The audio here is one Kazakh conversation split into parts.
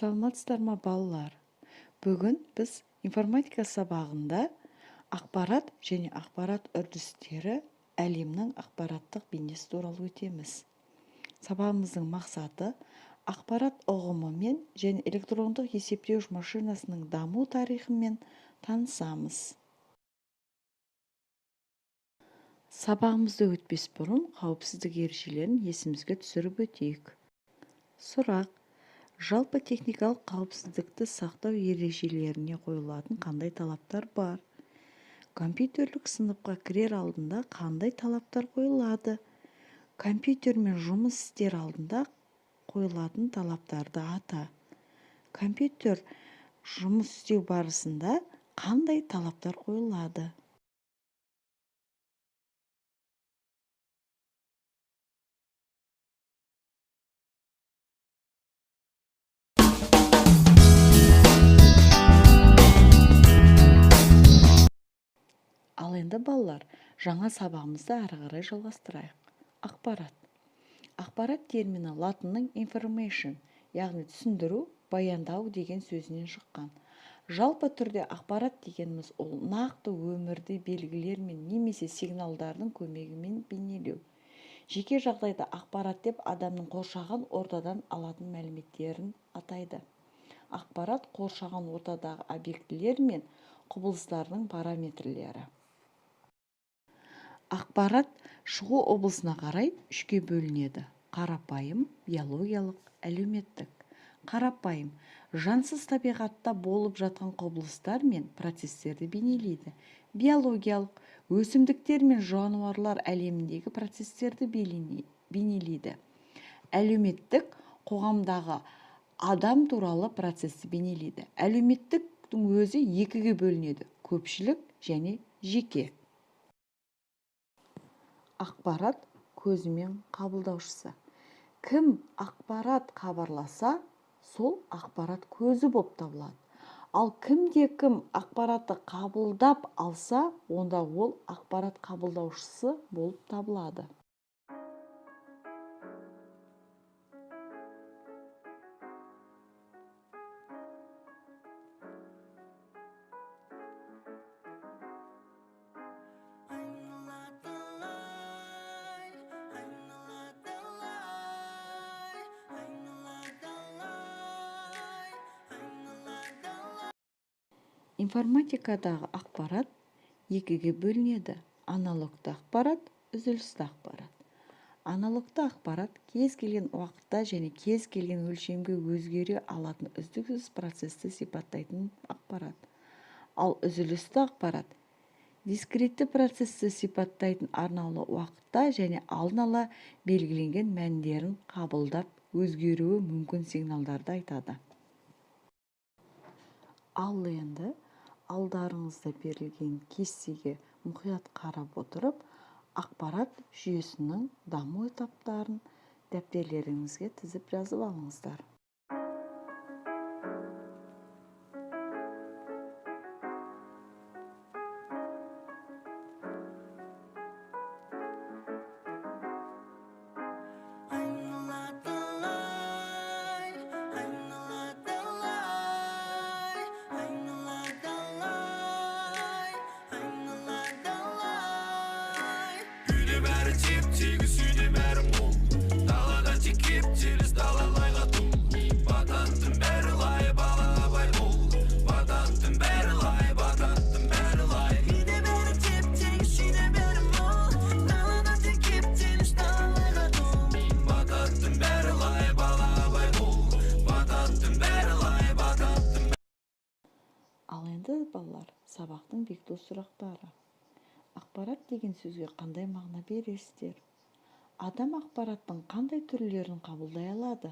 Саламатсыздар ма балалар? Бүгін біз информатика сабағында ақпарат және ақпарат үрдістері әлемнің ақпараттық бейнесі туралы өтеміз. Сабағымыздың мақсаты ақпарат ұғымымен және электрондық есептеуіш машинасының даму тарихымен танысамыз. Сабағымызды өтпес бұрын қауіпсіздік ережелерін есімізге түсіріп өтейік. Сұрақ: жалпы техникалық қауіпсіздікті сақтау ережелеріне қойылатын қандай талаптар бар? Компьютерлік сыныпқа кірер алдында қандай талаптар қойылады? Компьютермен жұмыс істер алдында қойылатын талаптарды ата. Компьютер жұмыс істеу барысында қандай талаптар қойылады? Ал енді балалар, жаңа сабағымызды ары қарай жалғастырайық. Ақпарат термині латынның information, яғни түсіндіру, баяндау деген сөзінен шыққан. Жалпы түрде ақпарат дегеніміз ол нақты өмірді белгілермен немесе сигналдардың көмегімен бейнелеу. Жеке жағдайда ақпарат деп адамның қоршаған ортадан алатын мәліметтерін атайды. Ақпарат қоршаған ортадағы объектілер мен құбылыстардың параметрлері. Ақпарат шығу облысына қарай үшке бөлінеді: қарапайым, биологиялық, әлеуметтік. Қарапайым жансыз табиғатта болып жатқан құбылыстар мен процестерді бейнелейді. Биологиялық өсімдіктер мен жануарлар әлеміндегі процестерді бейнелейді. Әлеуметтік қоғамдағы адам туралы процесті бейнелейді. Әлеуметтіктің өзі екіге бөлінеді: көпшілік және жеке. Ақпарат көзімен қабылдаушысы. Кім ақпарат хабарласа, сол ақпарат көзі болып табылады. Ал кім ақпаратты қабылдап алса, онда ол ақпарат қабылдаушысы болып табылады. Информатикадағы ақпарат екіге бөлінеді: аналогты ақпарат, үзілісті ақпарат. Аналогты ақпарат кез келген уақытта және кез келген өлшемге өзгере алатын үздіксіз процесті сипаттайтын ақпарат. Ал үзілісті ақпарат дискретті процесті сипаттайтын арнаулы уақытта және алдын ала белгіленген мәндерін қабылдап өзгеруі мүмкін сигналдарды айтады. Ал енді алдарыңызда берілген кестеге мұқият қарап отырып, ақпарат жүйесінің даму этаптарын дәптерлеріңізге тізіп жазып алыңыздар. Бәрі теп-тегіс, үйде бәрі мол. Далада тек кептеліс, далалайға тұл. Бататтың бәрі лай, балаға бай бол. Бататтың бәрі лай, бататтың бәрі лай. Үйде бәрі теп-тегіс, үйде бәрі мол. Далада тек кептеліс, далалайға тұл. Бататтың бәрі лай, балаға бай бол. Бататтың бәрі лай, бататтың бәрі. Ал енді балалар, сабақтың бекіту сұрақтары. Ақпарат деген сөзге қандай мағына бересіздер? Адам ақпараттың қандай түрлерін қабылдай алады?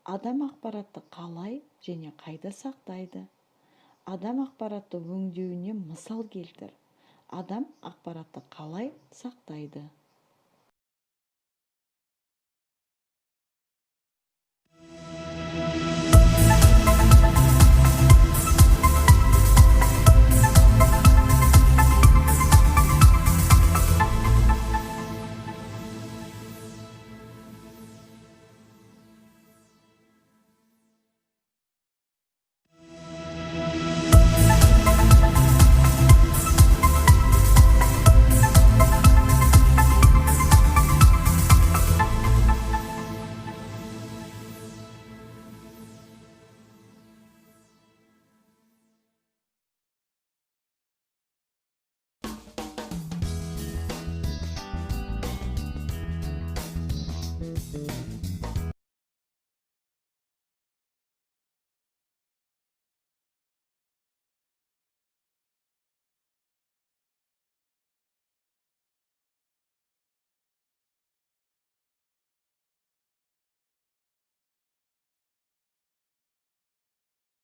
Адам ақпаратты қалай және қайда сақтайды? Адам ақпаратты өңдеуіне мысал келтір. Адам ақпаратты қалай сақтайды?